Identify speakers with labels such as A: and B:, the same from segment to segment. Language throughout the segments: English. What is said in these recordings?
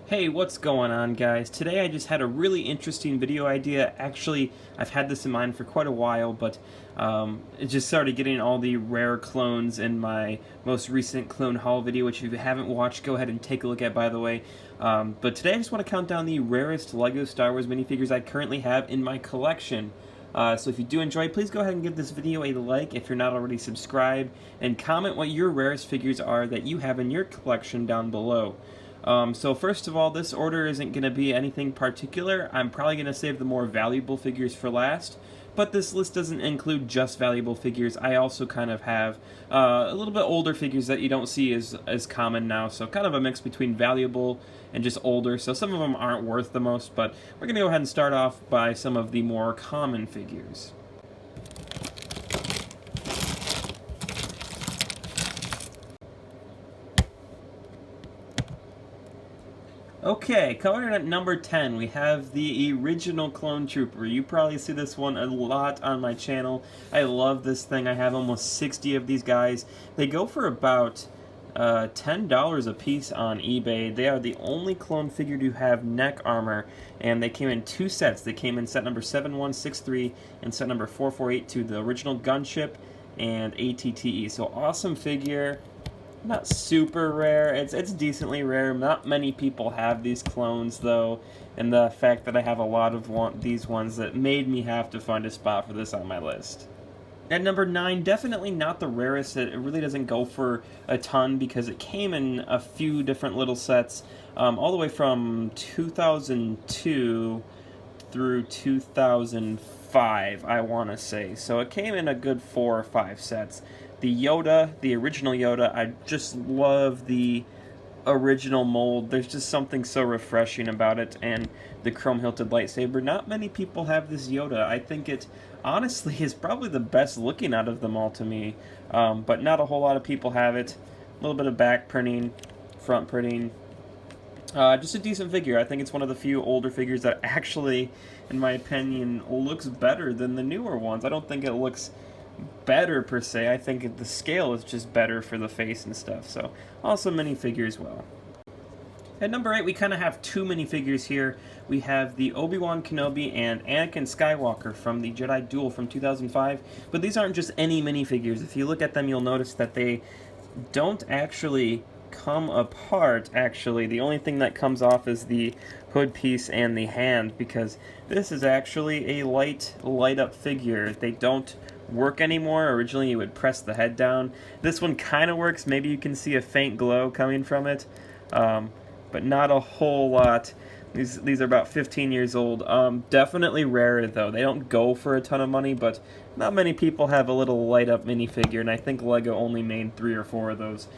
A: Hey, what's going on, guys? Today I just had a really interesting video idea. Actually, I've had this in mind for quite a while, but it just started getting all the rare clones in my most recent clone haul video, which if you haven't watched, go ahead and take a look at, by the way. But today I just want to count down the rarest LEGO Star Wars minifigures I currently have in my collection. So if you do enjoy, please go ahead and give this video a like if you're not already subscribed, and comment what your rarest figures are that you have in your collection down below. So first of all, this order isn't going to be anything particular. I'm probably going to save the more valuable figures for last, but this list doesn't include just valuable figures. I also kind of have a little bit older figures that you don't see as common now, so kind of a mix between valuable and just older, so some of them aren't worth the most, but we're going to go ahead and start off by some of the more common figures. Okay, coming in at number 10, we have the original Clone Trooper. You probably see this one a lot on my channel. I love this thing. I have almost 60 of these guys. They go for about $10 a piece on eBay. They are the only clone figure to have neck armor, and they came in two sets. They came in set number 7163 and set number 4482, the original gunship and ATTE. So awesome figure. Not super rare. It's decently rare. Not many people have these clones though, and the fact that I have a lot of these ones that made me have to find a spot for this on my list. At number 9, definitely not the rarest. It really doesn't go for a ton because it came in a few different little sets, all the way from 2002 through 2005, I want to say. So it came in a good 4 or 5 sets. The Yoda, the original Yoda, I just love the original mold. There's just something so refreshing about it, and the chrome-hilted lightsaber. Not many people have this Yoda. I think it, honestly, is probably the best looking out of them all to me, but not a whole lot of people have it. A little bit of back printing, front printing. Just a decent figure. I think it's one of the few older figures that actually, in my opinion, looks better than the newer ones. I don't think it looks better per se. I think the scale is just better for the face and stuff. So also minifigure as well. At number 8, we kind of have two minifigures here. We have the Obi-Wan Kenobi and Anakin Skywalker from the Jedi Duel from 2005. But these aren't just any minifigures. If you look at them, you'll notice that they don't actually come apart. Actually, the only thing that comes off is the hood piece and the hand, because this is actually a light up figure. They don't work anymore. Originally you would press the head down. This one kind of works. Maybe you can see a faint glow coming from it, but not a whole lot. These are about 15 years old. Definitely rare though. They don't go for a ton of money, but not many people have a little light up minifigure, and I think LEGO only made 3 or 4 of those.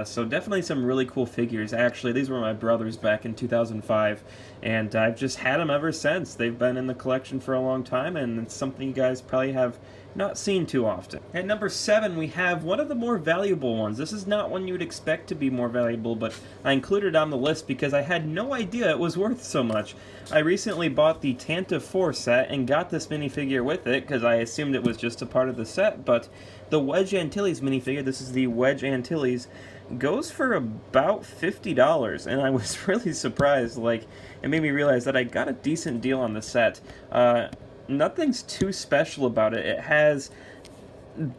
A: So definitely some really cool figures. Actually, these were my brother's back in 2005, and I've just had them ever since. They've been in the collection for a long time, and it's something you guys probably have not seen too often. At number 7, we have one of the more valuable ones. This is not one you would expect to be more valuable, but I included it on the list because I had no idea it was worth so much. I recently bought the Tantive 4 set and got this minifigure with it because I assumed it was just a part of the set, but the Wedge Antilles minifigure, this is the Wedge Antilles, goes for about $50, and I was really surprised. Like, it made me realize that I got a decent deal on the set. Nothing's too special about it. It has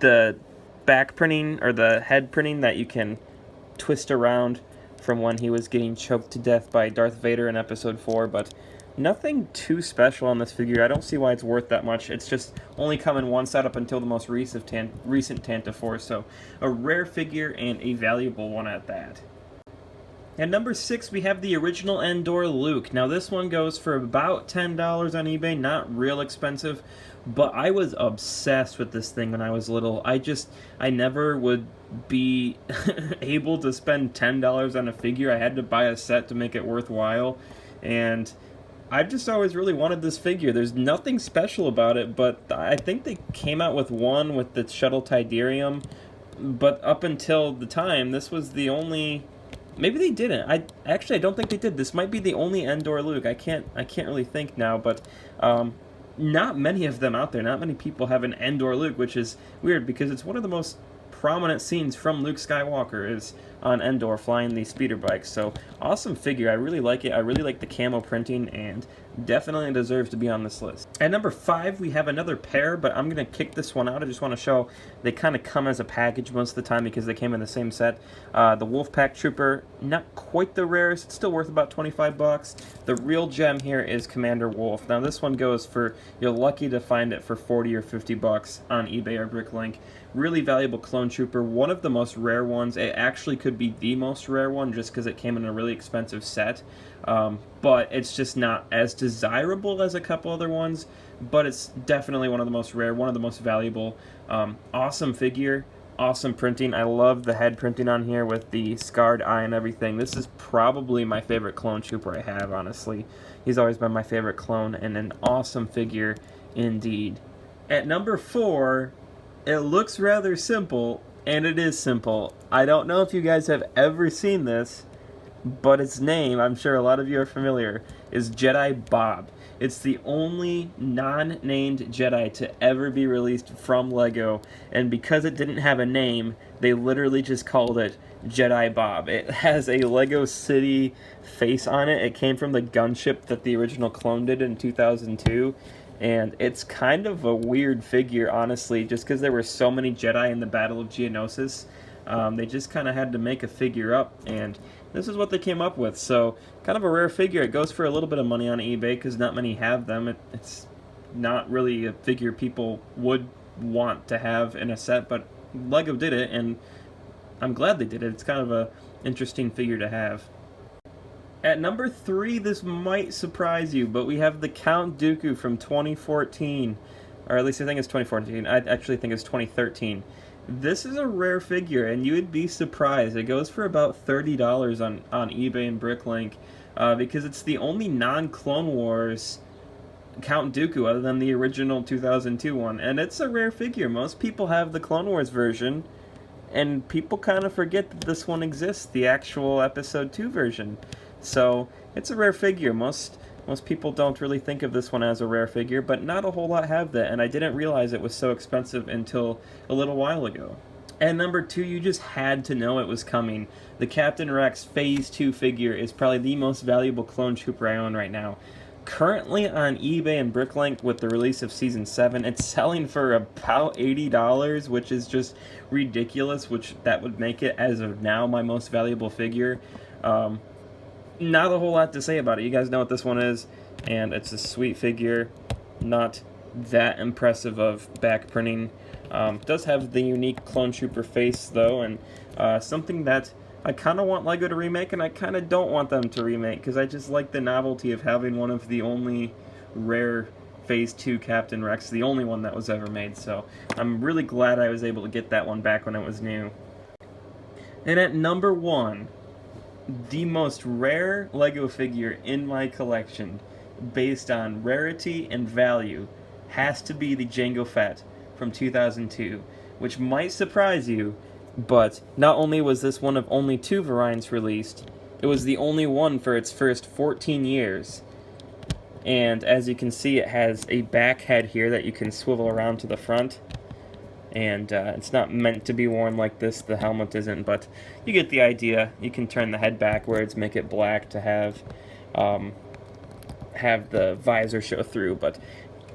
A: the back printing, or the head printing, that you can twist around from when he was getting choked to death by Darth Vader in Episode 4, but nothing too special on this figure. I don't see why it's worth that much. It's just only come in one set up until the most recent Tantive 4, so a rare figure and a valuable one at that. At number 6, we have the original Endor Luke. Now this one goes for about $10 on eBay, not real expensive, but I was obsessed with this thing when I was little. I never would be able to spend $10 on a figure. I had to buy a set to make it worthwhile, and I've just always really wanted this figure. There's nothing special about it, but I think they came out with one with the Shuttle Tidarium, but up until the time, this was the only... Maybe they didn't. I don't think they did. This might be the only Endor Luke. I can't really think now, but not many of them out there. Not many people have an Endor Luke, which is weird because it's one of the most prominent scenes from Luke Skywalker is on Endor flying these speeder bikes. So awesome figure. I really like it. I really like the camo printing, and definitely deserves to be on this list. At number 5, we have another pair, but I'm going to kick this one out. I just want to show they kind of come as a package most of the time because they came in the same set. The Wolfpack Trooper, not quite the rarest. It's still worth about 25 bucks. The real gem here is Commander Wolffe. Now this one goes for, you're lucky to find it for 40 or 50 bucks on eBay or Bricklink. Really valuable clone trooper, one of the most rare ones. It actually could be the most rare one just because it came in a really expensive set. But it's just not as desirable as a couple other ones, but it's definitely one of the most rare, one of the most valuable. Awesome figure, awesome printing. I love the head printing on here with the scarred eye and everything. This is probably my favorite clone trooper I have, honestly. He's always been my favorite clone, and an awesome figure indeed. At number 4, it looks rather simple, and it is simple. I don't know if you guys have ever seen this, but its name, I'm sure a lot of you are familiar, is Jedi Bob. It's the only non-named Jedi to ever be released from LEGO, and because it didn't have a name, they literally just called it Jedi Bob. It has a LEGO City face on it. It came from the gunship that the original clone did in 2002, and it's kind of a weird figure, honestly, just because there were so many Jedi in the Battle of Geonosis. They just kind of had to make a figure up, and this is what they came up with. So kind of a rare figure. It goes for a little bit of money on eBay because not many have them. It's not really a figure people would want to have in a set, but LEGO did it, and I'm glad they did it. It's kind of a interesting figure to have. At number 3, this might surprise you, but we have the Count Dooku from 2014. Or at least I think it's 2014. I actually think it's 2013. This is a rare figure, and you would be surprised. It goes for about $30 on eBay and Bricklink because it's the only non-Clone Wars Count Dooku other than the original 2002 one. And it's a rare figure. Most people have the Clone Wars version, and people kind of forget that this one exists, the actual Episode 2 version. So it's a rare figure. Most people don't really think of this one as a rare figure, but not a whole lot have that, and I didn't realize it was so expensive until a little while ago. And number 2, you just had to know it was coming. The Captain Rex Phase 2 figure is probably the most valuable clone trooper I own right now. Currently on eBay and Bricklink with the release of Season 7, it's selling for about $80, which is just ridiculous, which that would make it, as of now, my most valuable figure. Not a whole lot to say about it. You guys know what this one is, and it's a sweet figure. Not that impressive of back printing. Does have the unique clone trooper face, though, and something that I kind of want LEGO to remake, and I kind of don't want them to remake, because I just like the novelty of having one of the only rare Phase 2 Captain Rex, the only one that was ever made, so I'm really glad I was able to get that one back when it was new. And at number 1, the most rare LEGO figure in my collection, based on rarity and value, has to be the Jango Fett from 2002, which might surprise you, but not only was this one of only 2 variants released, it was the only one for its first 14 years. And as you can see, it has a back head here that you can swivel around to the front. And it's not meant to be worn like this, the helmet isn't, but you get the idea. You can turn the head backwards, make it black to have the visor show through, but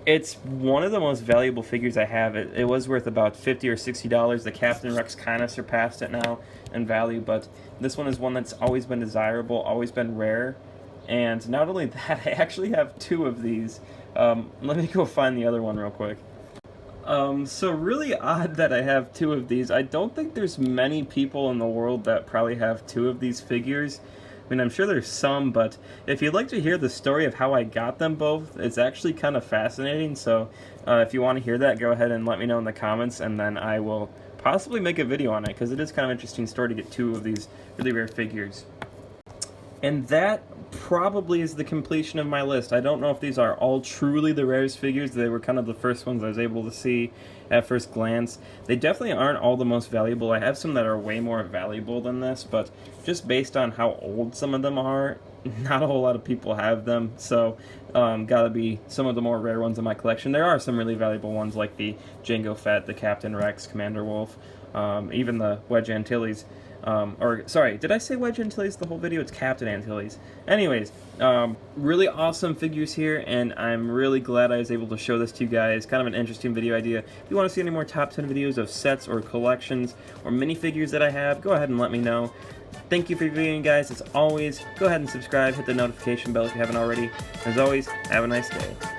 A: it's one of the most valuable figures I have. It was worth about $50 or $60. The Captain Rex kind of surpassed it now in value, but this one is one that's always been desirable, always been rare, and not only that, I actually have 2 of these. Let me go find the other one real quick. So really odd that I have 2 of these. I don't think there's many people in the world that probably have 2 of these figures. I mean, I'm sure there's some, but if you'd like to hear the story of how I got them both, it's actually kind of fascinating. So if you want to hear that, go ahead and let me know in the comments, and then I will possibly make a video on it, because it is kind of an interesting story to get 2 of these really rare figures. And that probably is the completion of my list. I don't know if these are all truly the rarest figures. They were kind of the first ones I was able to see at first glance. They definitely aren't all the most valuable. I have some that are way more valuable than this, but just based on how old some of them are, not a whole lot of people have them, so gotta be some of the more rare ones in my collection. There are some really valuable ones like the Jango Fett, the Captain Rex, Commander Wolffe, even the Wedge Antilles. Or, sorry, did I say Wedge Antilles the whole video? It's Captain Antilles. Anyways, really awesome figures here, and I'm really glad I was able to show this to you guys. Kind of an interesting video idea. If you want to see any more top 10 videos of sets or collections or minifigures that I have, go ahead and let me know. Thank you for viewing, guys. As always, go ahead and subscribe, hit the notification bell if you haven't already. As always, have a nice day.